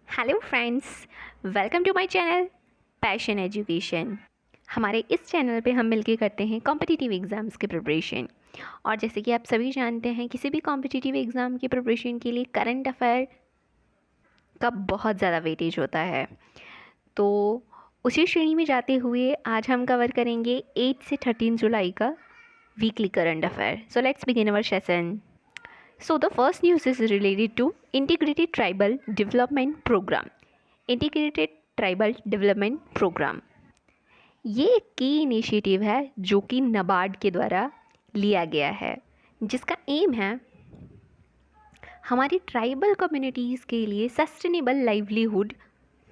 Hello friends, welcome to my channel passion education. हमारे इस channel पे हम मिलके करते हैं कॉम्पिटिटिव एग्ज़ाम्स की प्रिपरेशन। और जैसे कि आप सभी जानते हैं, किसी भी कॉम्पिटिटिव एग्ज़ाम की प्रिपरेशन के लिए करंट अफेयर का बहुत ज़्यादा वेटेज होता है। तो उसी श्रेणी में जाते हुए आज हम कवर करेंगे 8 से 13 जुलाई का weekly current affair. So let's begin our session. So the first news is related to Integrated Tribal Development Program. Integrated Tribal Development Program ये एक की इनिशिएटिव है जो कि नाबार्ड के द्वारा लिया गया है, जिसका एम है हमारी ट्राइबल कम्युनिटीज़ के लिए सस्टेनेबल लाइवलीहुड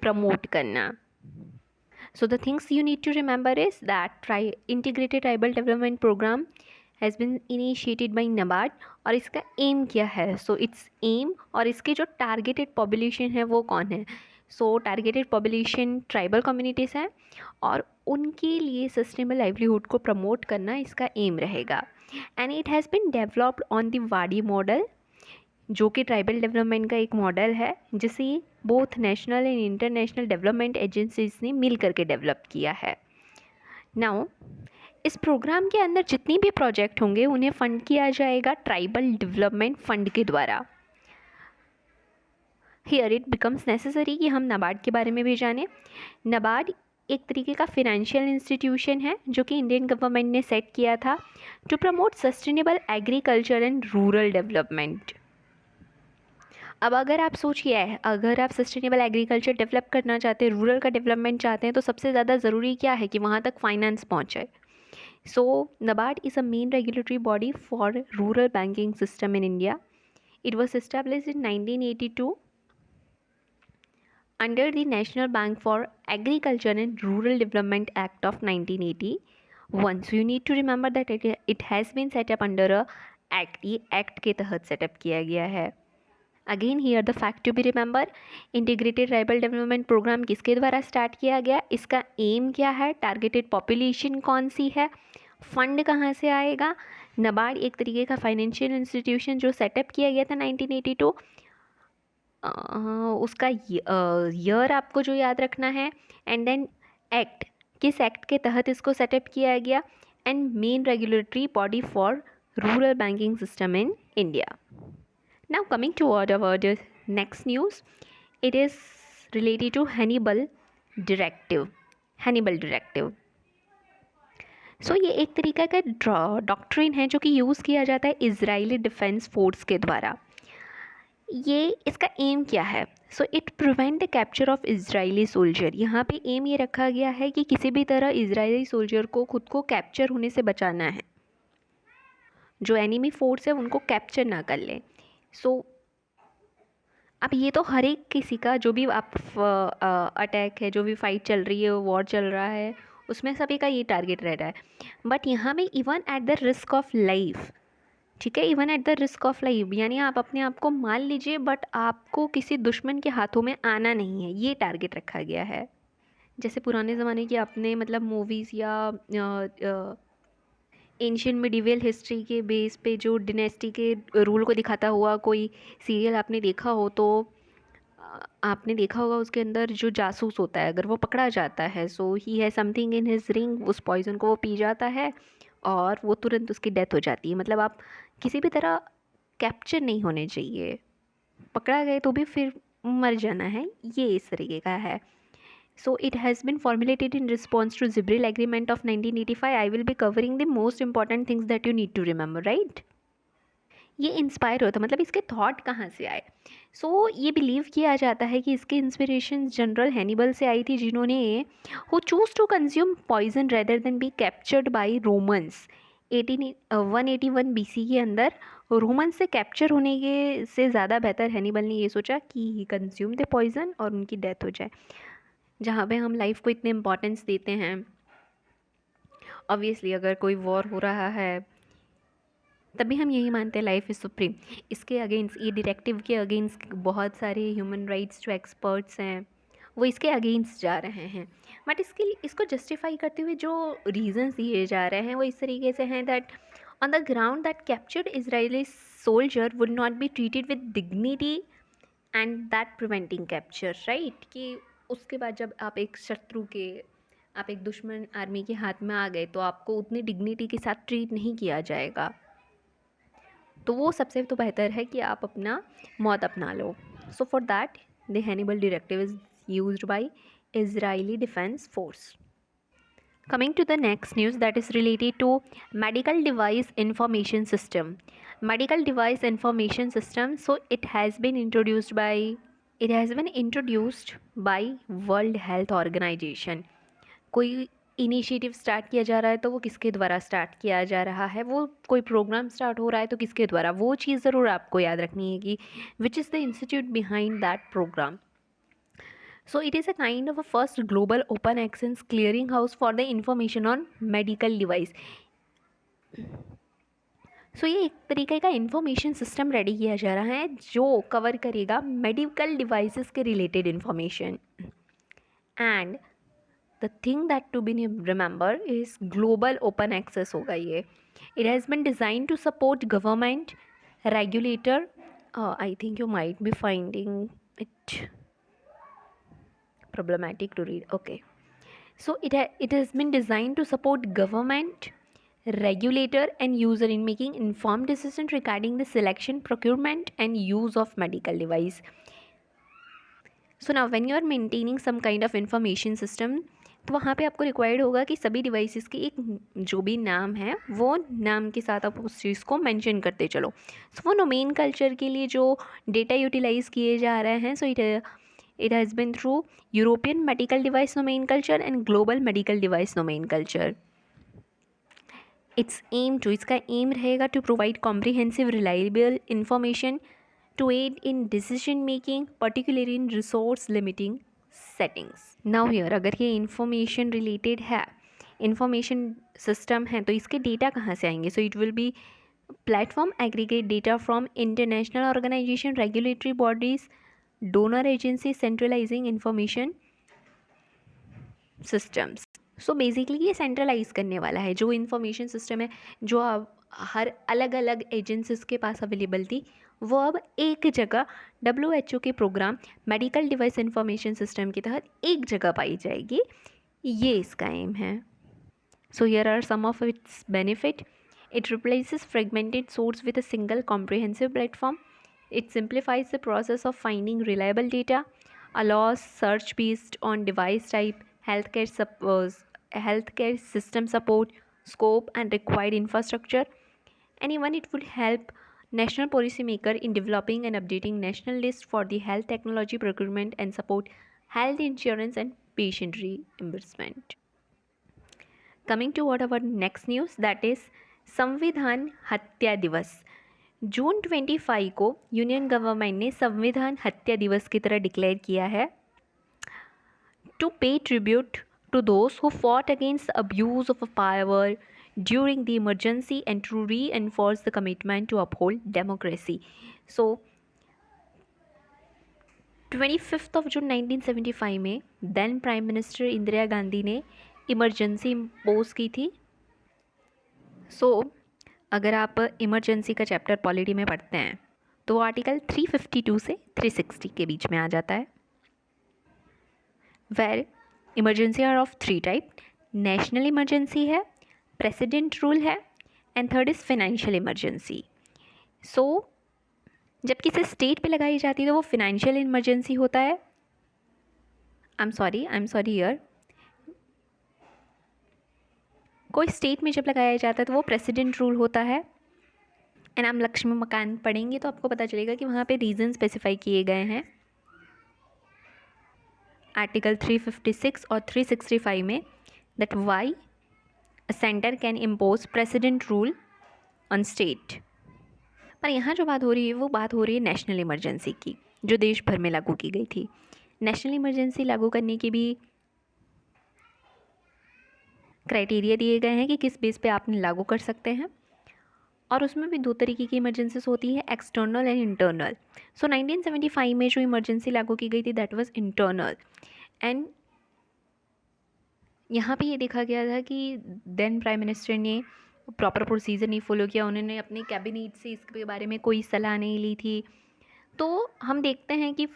प्रमोट करना। So the things you need to remember is that Integrated Tribal Development Program has been initiated by NABARD और इसका एम क्या है। सो इट्स एम और इसके जो टारगेटेड पॉपुलेशन है वो कौन है। सो टारगेटेड पॉपुलेशन ट्राइबल कम्युनिटीज़ हैं और उनके लिए सस्टेनेबल लाइवलीहुड को प्रमोट करना इसका एम रहेगा। And it has been developed on the वाडी मॉडल, जो कि ट्राइबल डेवलपमेंट का एक मॉडल है जिसे both national and international development agencies ने मिल करके डेवलप किया है। नाउ इस प्रोग्राम के अंदर जितनी भी प्रोजेक्ट होंगे उन्हें फंड किया जाएगा ट्राइबल डेवलपमेंट फंड के द्वारा। हियर इट बिकम्स नेसेसरी कि हम नाबार्ड के बारे में भी जानें। नाबार्ड एक तरीके का फिनेंशियल इंस्टीट्यूशन है जो कि इंडियन गवर्नमेंट ने सेट किया था to promote sustainable agriculture and rural development. अब अगर आप सोचिए, अगर आप सस्टेनेबल एग्रीकल्चर डेवलप करना चाहते हैं, रूरल का डेवलपमेंट चाहते हैं, तो सबसे ज़्यादा ज़रूरी क्या है कि वहाँ तक फाइनेंस पहुँचे। सो NABARD is a main regulatory body for rural banking system in India. It was established in 1982 under the National Bank for Agriculture and Rural Development Act of 1981. So you need to remember that it has been set up under a act. ये act के तहत setup किया गया है। Again here the fact to be remember, integrated tribal development program किसके द्वारा start किया गया, इसका एम क्या है, टारगेटेड पॉपुलेशन कौन सी है, फंड कहाँ से आएगा। नाबार्ड एक तरीके का फाइनेंशियल इंस्टीट्यूशन जो सेटअप किया गया था 1982। उसका ईयर आपको जो याद रखना है, एंड देन एक्ट, किस एक्ट के तहत इसको सेटअप किया गया, and main regulatory body for rural banking system in India. Now coming toward our next news, it is related to Hannibal Directive. Hannibal Directive. सो ये एक तरीका का डॉक्ट्रिन है जो कि यूज़ किया जाता है इजरायली डिफेंस फोर्स के द्वारा। ये इसका एम क्या है। So it prevent the capture of Israeli soldier. यहाँ पे एम ये रखा गया है कि किसी भी तरह इजरायली सोल्जर को खुद को कैप्चर होने से बचाना है, जो एनिमी फोर्स है उनको कैप्चर ना कर ले। सो अब ये तो हर एक किसी का जो भी आप अटैक है, जो भी फाइट चल रही है, वॉर चल रहा है, उसमें सभी का ये टारगेट रह रहा है। बट यहाँ में even at the risk of life, ठीक है, even at the risk of life, यानी आप अपने आप को मान लीजिए बट आपको किसी दुश्मन के हाथों में आना नहीं है, ये टारगेट रखा गया है। जैसे पुराने ज़माने की आपने मतलब मूवीज़ या एंशियंट मिडिवल हिस्ट्री के बेस पे जो डिनेस्टी के रूल को दिखाता हुआ कोई सीरियल आपने देखा हो, तो आपने देखा होगा उसके अंदर जो जासूस होता है, अगर वो पकड़ा जाता है, सो ही है समथिंग इन हिज रिंग, उस पॉइजन को वो पी जाता है और वो तुरंत उसकी डेथ हो जाती है। मतलब आप किसी भी तरह कैप्चर नहीं होने चाहिए, पकड़ा गए तो भी फिर मर जाना है, ये इस तरीके का है। So it has been formulated in response to Zibril Agreement of 1985. I will be covering the most important things that you need to remember, right? ये इंस्पायर होता, मतलब इसके थॉट कहाँ से आए। ये बिलीव किया जाता है कि इसके इंस्पिरेशन जनरल हैनिबल से आई थी, जिन्होंने who choose to consume poison rather than be captured by Romans 181 BC के अंदर। रोमन से कैप्चर होने के से ज़्यादा बेहतर हैनिबल ने ये सोचा कि ही कंज्यूम द पॉइजन और उनकी डेथ हो जाए। जहाँ पे हम लाइफ को इतने इम्पोर्टेंस देते हैं, ऑब्वियसली अगर कोई वॉर हो रहा है तभी हम यही मानते हैं लाइफ इज़ सुप्रीम। इसके अगेंस्ट, ये डायरेक्टिव के अगेंस्ट बहुत सारे ह्यूमन राइट्स जो एक्सपर्ट्स हैं वो इसके अगेंस्ट जा रहे हैं। बट इसको जस्टिफाई करते हुए जो रीजंस दिए जा रहे हैं वो इस तरीके से हैं that on the ground that captured Israeli soldier would not be treated with dignity and that preventing capture, right, कि उसके बाद जब आप एक दुश्मन आर्मी के हाथ में आ गए तो आपको उतनी डिग्निटी के साथ ट्रीट नहीं किया जाएगा, तो वो सबसे तो बेहतर है कि आप अपना मौत अपना लो. So for that the Hannibal directive is used by Israeli defense force. Coming to the next news, that is related to medical device information system. Medical device information system, so it has been introduced by World Health Organization. कोई initiative start किया जा रहा है तो वो किसके द्वारा start किया जा रहा है, वो कोई प्रोग्राम स्टार्ट हो रहा है तो किसके द्वारा, वो चीज़ ज़रूर आपको याद रखनी है कि which is the institute behind that program. So it is a kind of a first global open access clearinghouse for the information on medical device. So ये एक तरीके का इंफॉर्मेशन सिस्टम रेडी किया जा रहा है जो कवर करेगा मेडिकल डिवाइसेस के related information. And the thing that to be remember is global open access होगा ये. It has been designed to support government regulator. I think you might be finding it problematic to read. Okay, so it has been designed to support government, regulator and user in making informed decisions regarding the selection, procurement and use of medical device. So now when you are maintaining some kind of information system, तो वहाँ पे आपको required होगा कि सभी devices की एक जो भी नाम है वो नाम के साथ आप उस चीज़ को मेंशन करते चलो. सो वो नोमेन कल्चर के लिए जो डेटा यूटिलाइज़ किए जा रहे हैं, सो it has been through European medical device nomenclature and global medical device nomenclature. इसका aim रहेगा to provide comprehensive reliable information to aid in decision making, particularly in resource limiting settings. Now here अगर ये information related है, information system है, तो इसके data कहाँ से आएंगे? So it will be platform aggregate data from international organization, regulatory bodies, donor agency, centralizing information systems. So basically ये सेंट्रलाइज करने वाला है जो इन्फॉर्मेशन सिस्टम है जो अब हर अलग अलग एजेंसीज के पास अवेलेबल थी, वो अब एक जगह WHO के programme medical device information system के तहत एक जगह पाई जाएगी. ये इसका एम है. So here are some of its benefit. It replaces fragmented source with a single comprehensive platform. It simplifies the process of finding reliable data, allows search based on device type, healthcare system support, scope and required infrastructure, and even it would help national policymaker in developing and updating national list for the health technology procurement and support health insurance and patient reimbursement. Coming to what our next news, that is संविधान हत्या दिवस. जून 25 को union government ने संविधान हत्या दिवस की तरह डिक्लेयर किया है to pay tribute to those who fought against the abuse of power during the emergency and to reinforce the commitment to uphold democracy. So 25 June 1975 में then prime minister Indira Gandhi ने इमरजेंसी इम्पोज की थी. सो अगर आप emergency का chapter polity में पढ़ते हैं तो आर्टिकल 352 से 360 के बीच में आ जाता है. Where emergency are of 3 type. National emergency है, प्रेसिडेंट रूल है and third is financial emergency. So जब किसी स्टेट पे लगाई जाती है तो वो फाइनेंशियल इमरजेंसी होता है. I am sorry here. कोई स्टेट में जब लगाया जाता है तो वो प्रेसिडेंट रूल होता है. एंड आप लक्ष्मी मकान पढ़ेंगे तो आपको पता चलेगा कि वहाँ पे रीज़न स्पेसिफाई किए गए हैं आर्टिकल 356 और 365 में, that why centre can impose president rule on state. पर यहाँ जो बात हो रही है वो बात हो रही है नेशनल इमरजेंसी की, जो देश भर में लागू की गई थी. नेशनल इमरजेंसी लागू करने की भी क्राइटेरिया दिए गए हैं कि किस बेस पे आप लागू कर सकते हैं, और उसमें भी 2 तरीके की इमरजेंसीज होती है, एक्सटर्नल एंड इंटरनल. सो 1975 में जो इमरजेंसी लागू की गई थी दैट वाज इंटरनल. एंड यहाँ पे ये देखा गया था कि देन प्राइम मिनिस्टर ने प्रॉपर प्रोसीजर नहीं फॉलो किया. उन्होंने अपने कैबिनेट से इसके बारे में कोई सलाह नहीं ली थी, तो हम देखते हैं कि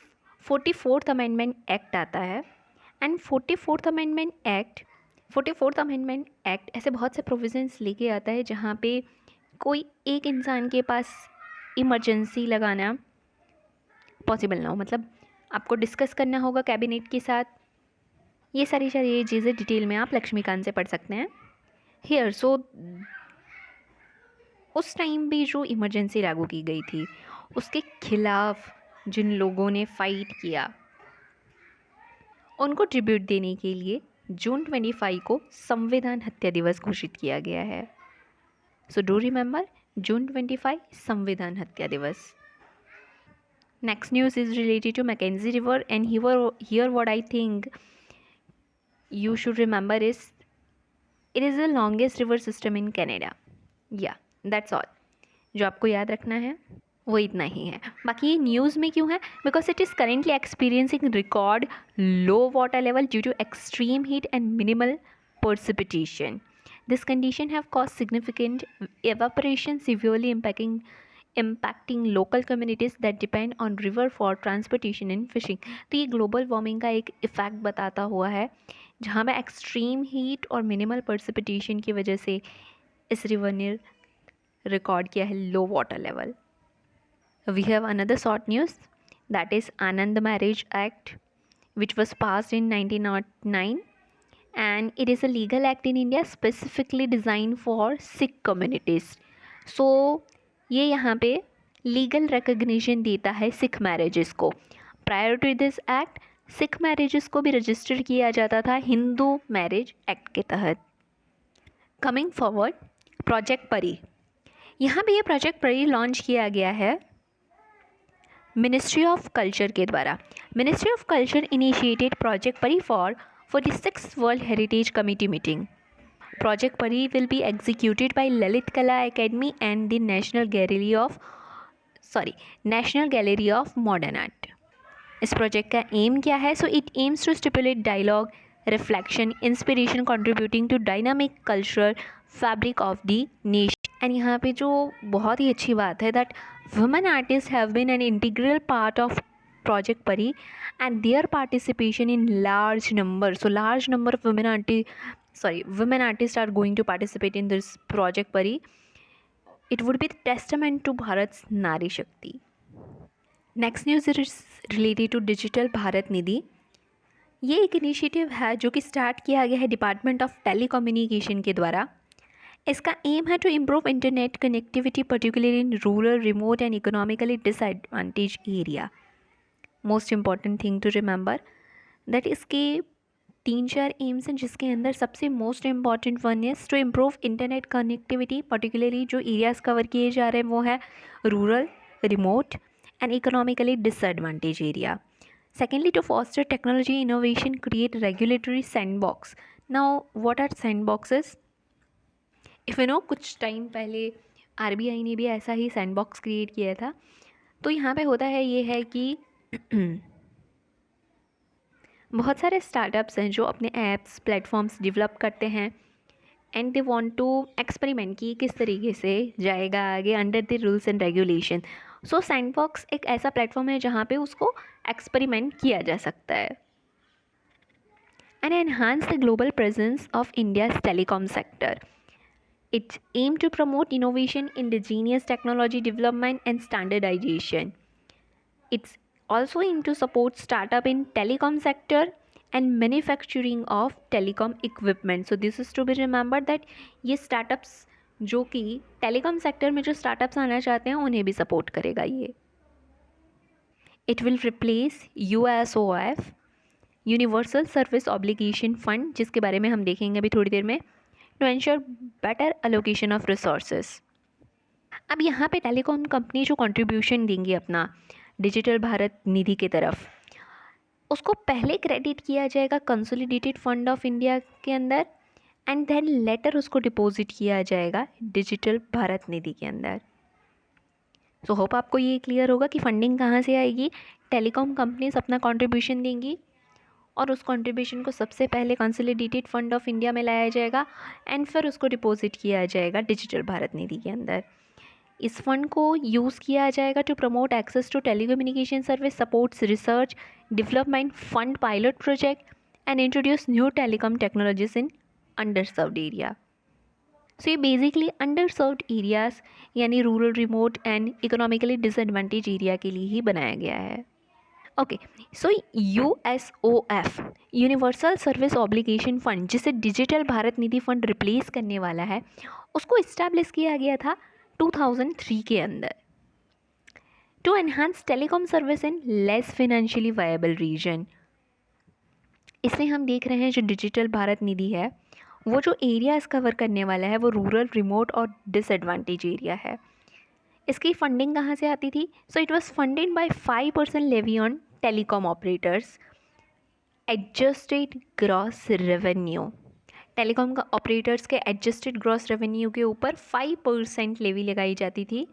44th अमेंडमेंट एक्ट आता है एंड 44th अमेंडमेंट एक्ट ऐसे बहुत से प्रोविजंस लेके आता है जहाँ पे कोई एक इंसान के पास इमरजेंसी लगाना पॉसिबल ना हो, मतलब आपको डिस्कस करना होगा कैबिनेट के साथ। ये सारी चीज़ें डिटेल में आप लक्ष्मीकांत से पढ़ सकते हैं हियर। सो उस टाइम भी जो इमरजेंसी लागू की गई थी उसके खिलाफ जिन लोगों ने फाइट किया उनको ट्रिब्यूट देने के लिए जून 25 को संविधान हत्या दिवस घोषित किया गया है। सो डू रिमेंबर जून 25 संविधान हत्या दिवस। Next news is related to Mackenzie River, and here what I think you should remember is it is the longest river system in Canada. Yeah, that's all. जो आपको याद रखना है वो इतना ही है। बाकी ये न्यूज़ में क्यों है? Because it is currently experiencing record low water level due to extreme heat and minimal precipitation. This condition have caused significant evaporation, severely impacting local communities that depend on river for transportation and fishing. तो ये global warming का एक effect बताता हुआ है जहाँ पे extreme heat और मिनिमल precipitation की वजह से इस रिवर ने रिकॉर्ड किया है low water level. We have another short news, that is Anand Marriage Act, which was passed in 1909, and it is a legal act in India specifically designed for Sikh communities. So ये यहाँ पे legal recognition देता है Sikh marriages को। Prior to this act Sikh marriages को भी register किया जाता था हिंदू मैरिज एक्ट के तहत। कमिंग फॉरवर्ड, प्रोजेक्ट परी, यहाँ पे ये प्रोजेक्ट परी लॉन्च किया गया है मिनिस्ट्री ऑफ कल्चर के द्वारा। Ministry of culture initiated project PARI for 46th world heritage committee meeting. Project PARI will be executed by Lalit Kala academy and the national gallery of modern art. इस project का aim क्या है? So it aims to stipulate dialogue, reflection, inspiration contributing to dynamic cultural fabric of the nation. And यहाँ पे जो बहुत ही अच्छी बात है that women artists have been an integral part of Project Pari and their participation in large number. So large number of women artists are going to participate in this Project Pari. It would be testament to Bharat's Nari Shakti. Next news is related to Digital Bharat Nidhi. ये एक initiative है जो कि start किया गया है department of telecommunication के द्वारा। इसका एम है to improve internet connectivity particularly in rural, remote and economically disadvantage area. Most important thing to remember that इसके 3-4 एम्स हैं जिसके अंदर सबसे most important one is to improve internet connectivity particularly जो एरियाज़ कवर किए जा रहे हैं वो है rural, remote and economically disadvantage area. Secondly, to foster technology innovation, create regulatory sandbox. Now what are sandboxes? If you know कुछ time पहले RBI ने भी ऐसा ही सैंडबॉक्स क्रिएट किया था। तो यहाँ पे होता है ये है कि बहुत सारे स्टार्टअप्स हैं जो अपने ऐप्स, प्लेटफॉर्म्स डेवलप करते हैं and they want to experiment कि किस तरीके से जाएगा आगे under the rules and regulation. So sandbox एक ऐसा प्लेटफॉर्म है जहाँ पे उसको एक्सपेरिमेंट किया जा सकता है। And enhance the global presence of India's telecom sector. It aims to promote innovation, indigenous technology development and standardization. It's also aimed to support startup in telecom sector and manufacturing of telecom equipment. So this is to be remembered that ये startups जो कि telecom sector में जो startups आना चाहते हैं उन्हें भी support करेगा ये। It will replace USOF, Universal Service Obligation Fund, जिसके बारे में हम देखेंगे अभी थोड़ी देर में, to ensure better allocation of resources. अब यहाँ पे टेलीकॉम कंपनी जो कंट्रीब्यूशन देंगी अपना डिजिटल भारत निधि की तरफ, उसको पहले क्रेडिट किया जाएगा कंसोलिडेटेड फंड ऑफ इंडिया के अंदर एंड देन लेटर उसको डिपॉजिट किया जाएगा डिजिटल भारत निधि के अंदर। सो होप आपको ये क्लियर होगा कि फंडिंग कहाँ से आएगी। टेलीकॉम कंपनीज अपना कंट्रीब्यूशन देंगी और उस कंट्रीब्यूशन को सबसे पहले कंसोलिडेटेड फंड ऑफ इंडिया में लाया जाएगा एंड फिर उसको डिपॉजिट किया जाएगा डिजिटल भारत निधि के अंदर। इस फंड को यूज़ किया जाएगा to promote access to telecommunication service, supports research development, fund pilot project and introduce new telecom technologies in underserved area. So ये बेसिकली अंडर सर्व्ड एरियाज़ यानी rural, remote and economically disadvantage area के लिए ही बनाया गया है। Okay, so USOF universal service obligation fund, जिसे digital Bharat Nidhi fund replace करने वाला है, उसको इस्टेब्लिश किया गया था 2003 के अंदर to enhance telecom service in less financially viable region. इसमें हम देख रहे हैं जो डिजिटल भारत निधि है वो जो एरियाज़ कवर करने वाला है वो रूरल, रिमोट और डिसएडवांटेज एरिया है। इसकी फंडिंग कहाँ से आती थी? So it was funded by 5% levy on telecom operators adjusted gross revenue. Telecom का ऑपरेटर्स के एडजस्टेड ग्रॉस रेवेन्यू के ऊपर 5% लेवी लगाई जाती थी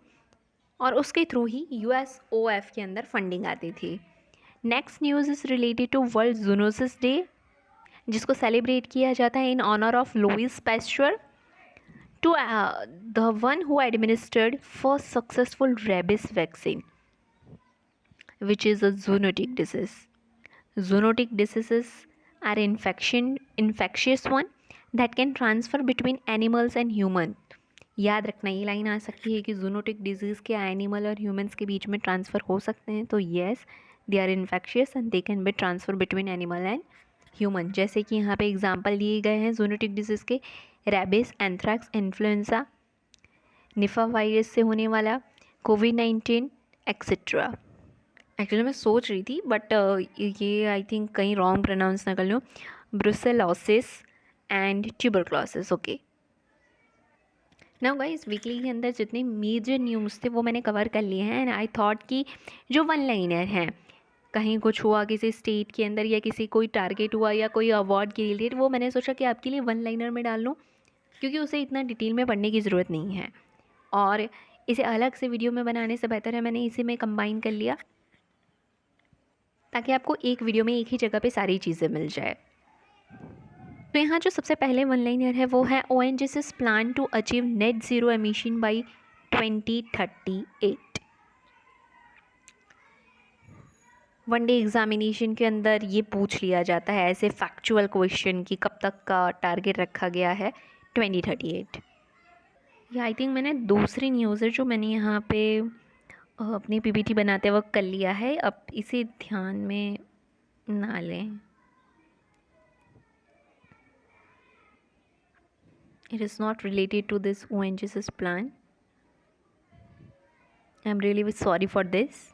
और उसके थ्रू ही USOF के अंदर फंडिंग आती थी। Next news is related to world zoonosis day, जिसको सेलिब्रेट किया जाता है in honour of Louis Pasteur to the one who administered first successful rabies vaccine, which is a zoonotic disease. Zoonotic diseases are infectious one that can transfer between animals and human. याद रखना, ये line आ सकती है कि zoonotic disease के animal और humans के बीच में ट्रांसफ़र हो सकते हैं, तो yes they are infectious and they can be transfer between animal and human. जैसे कि यहाँ पे एग्जांपल दिए गए हैं जूनोटिक डिजीज़ के, rabies, anthrax, influenza, Nipah virus से होने वाला, कोविड-19 एक्सेट्रा। एक्चुअली मैं सोच रही थी बट ये आई थिंक कहीं रॉन्ग प्रोनाउंस ना कर लूँ, brucellosis and tuberculosis. Okay, now guys weekly के अंदर जितने मेजर न्यूज़ थे वो मैंने कवर कर लिए हैं एंड आई थॉट कि जो वन लाइनर हैं, कहीं कुछ हुआ किसी स्टेट के अंदर या किसी कोई टारगेट हुआ या कोई अवार्ड के रिलेटेड, वो मैंने सोचा कि आपके लिए वन लाइनर में डाल लूँ क्योंकि उसे इतना डिटेल में पढ़ने की ज़रूरत नहीं है और इसे अलग से वीडियो में बनाने से बेहतर है मैंने इसे में कंबाइन कर लिया ताकि आपको एक वीडियो में एक ही जगह पे सारी चीज़ें मिल जाए। तो यहाँ जो सबसे पहले वन लाइनर है वो है ONGC's plan to achieve net zero emission by 2038। One day examination के अंदर ये पूछ लिया जाता है ऐसे फैक्चुअल क्वेश्चन कि कब तक का टारगेट रखा गया है 2038। या आई थिंक मैंने दूसरी न्यूज़ है जो मैंने यहाँ पे अपनी PPT बनाते वक्त कर लिया है, अब इसे ध्यान में ना लें। It is not related to this ONGC's plan. I am really sorry for this.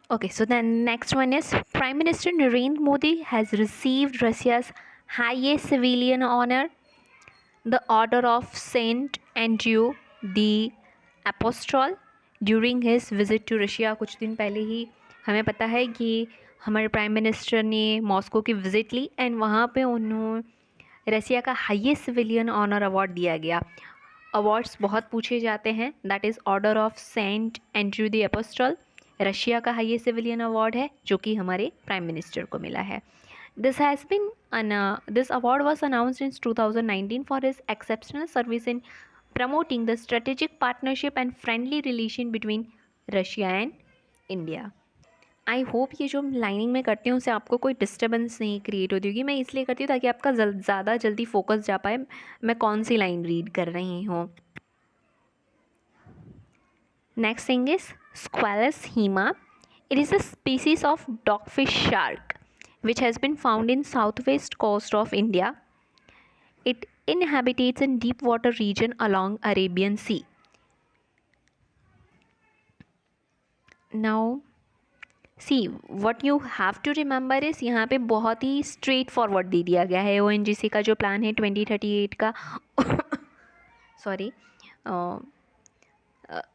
Okay, so the next one is Prime Minister Narendra Modi has received Russia's highest civilian honor, the Order of Saint Andrew the Apostle, during his visit to Russia। कुछ दिन पहले ही हमें पता है कि हमारे prime minister ने Moscow की विज़िट ली एंड वहाँ पे उन्होंने रसिया का हाईएस्ट सिविलियन ऑनर अवार्ड दिया गया। अवार्ड्स बहुत पूछे जाते हैं, that is Order of Saint Andrew the Apostle, Russia का हाईएस्ट सिविलियन अवार्ड है जो कि हमारे प्राइम मिनिस्टर को मिला है। This award was announced in 2019 for his exceptional service in promoting the strategic partnership and friendly relation between Russia and India। I hope ये जो लाइनिंग में करती हूँ उससे आपको कोई डिस्टर्बेंस नहीं क्रिएट होती होगी। मैं इसलिए करती हूँ ताकि आपका ज़्यादा जल्दी फोकस जा पाए मैं कौन सी लाइन रीड कर रही हूँ। Next thing is squalus hima. It is a species of dogfish shark which has been found in southwest coast of India. It inhabitates in deep water region along Arabian Sea. Now see what you have to remember is यहाँ पे बहुत ही straight forward दे दिया गया है ONGC का जो plan है 2038 का sorry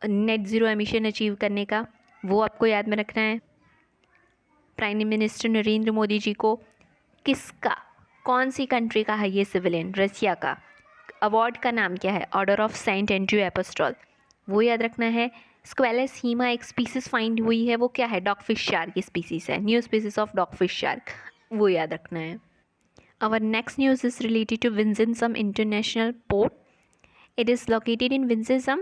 net zero emission achieve करने का, वो आपको याद में रखना है। प्राइम मिनिस्टर नरेंद्र मोदी जी को किसका, कौन सी कंट्री का है ये सिविलियन, रसिया का। अवार्ड का नाम क्या है, Order of Saint Andrew Apostle, वो याद रखना है। स्क्वेलस हीमा एक स्पीसीज फाइंड हुई है, वो क्या है, डॉगफिश शार्क की स्पीसीज है, new species of dogfish shark, वो याद रखना है। Our next news is related to Vizhinjam international port. It is located in Visakhapatnam,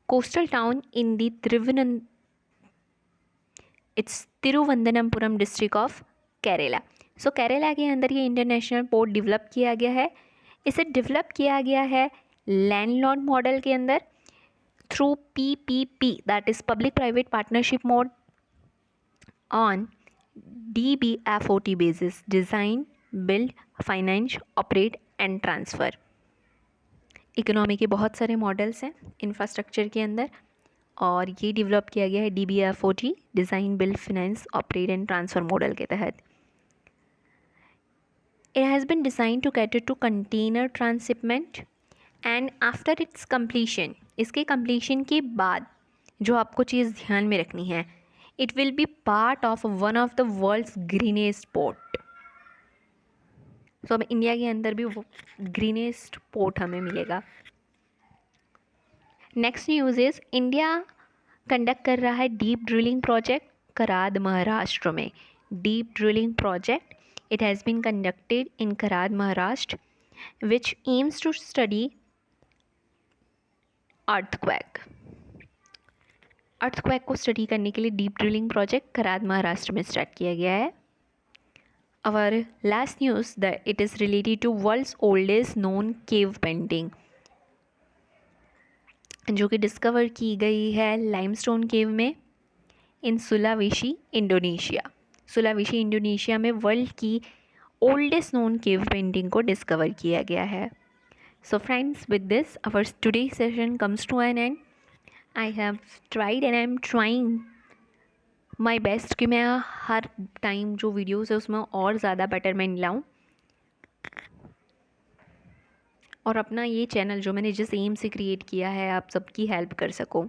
coastal town in the Thiruvananthapuram district of Kerala. सो केरला के अंदर ये इंटरनेशनल पोर्ट डेवलप किया गया है. इसे डेवलप किया गया है लैंडलॉर्ड मॉडल के अंदर through PPP, that is public private partnership mode, on DBFOT basis, design, build, finance, operate and transfer. Economy के बहुत सारे मॉडल्स हैं इंफ्रास्ट्रक्चर के अंदर, और ये डेवलप किया गया है DBFOT, design, build, finance, operate and transfer model के तहत. It has been designed to cater to container transshipment and after its completion, इसके completion के बाद जो आपको चीज़ ध्यान में रखनी है, it will be part of one of the world's greenest port. So अब इंडिया के अंदर भी ग्रीनेस्ट पोर्ट हमें मिलेगा. Next news is India conduct कर रहा है डीप ड्रिलिंग प्रोजेक्ट कराद महाराष्ट्र में. Deep drilling project, it has been conducted in Karad, Maharashtra, which aims to study earthquake को स्टडी करने के लिए डीप ड्रिलिंग प्रोजेक्ट कराद महाराष्ट्र में स्टार्ट किया गया है. Our last news that it is related to world's oldest known cave painting, जो कि डिस्कवर की गई है लाइमस्टोन केव में इन सुलावेशी इंडोनेशिया में वर्ल्ड की ओल्डेस्ट नोन केव पेंटिंग को डिस्कवर किया गया है. So friends, with this our today session comes to an end. I have tried and I am trying my best कि मैं हर time जो वीडियोस है उसमें और ज़्यादा बेटरमेंट लाऊं, और अपना ये चैनल जो मैंने जिस एम से क्रिएट किया है आप सबकी हेल्प कर सकूं.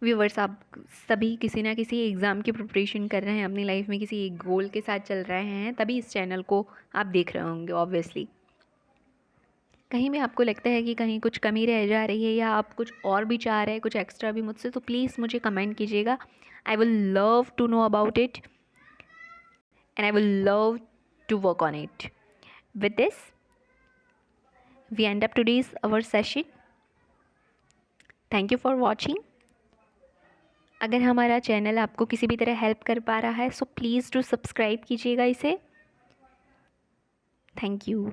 व्यूवर्स, आप सभी किसी ना किसी एग्ज़ाम की प्रिपरेशन कर रहे हैं, अपनी लाइफ में किसी एक गोल के साथ चल रहे हैं, तभी इस चैनल को आप देख रहे होंगे. ऑब्वियसली कहीं भी आपको लगता है कि कहीं कुछ कमी रह जा रही है या आप कुछ और भी चाह रहे हैं, कुछ एक्स्ट्रा भी मुझसे, तो प्लीज़ मुझे कमेंट कीजिएगा. I will love to know about it and I will love to work on it. With this we end up today's our session. Thank you for watching. अगर हमारा चैनल आपको किसी भी तरह हेल्प कर पा रहा है सो प्लीज़ डू सब्सक्राइब कीजिएगा इसे. Thank you.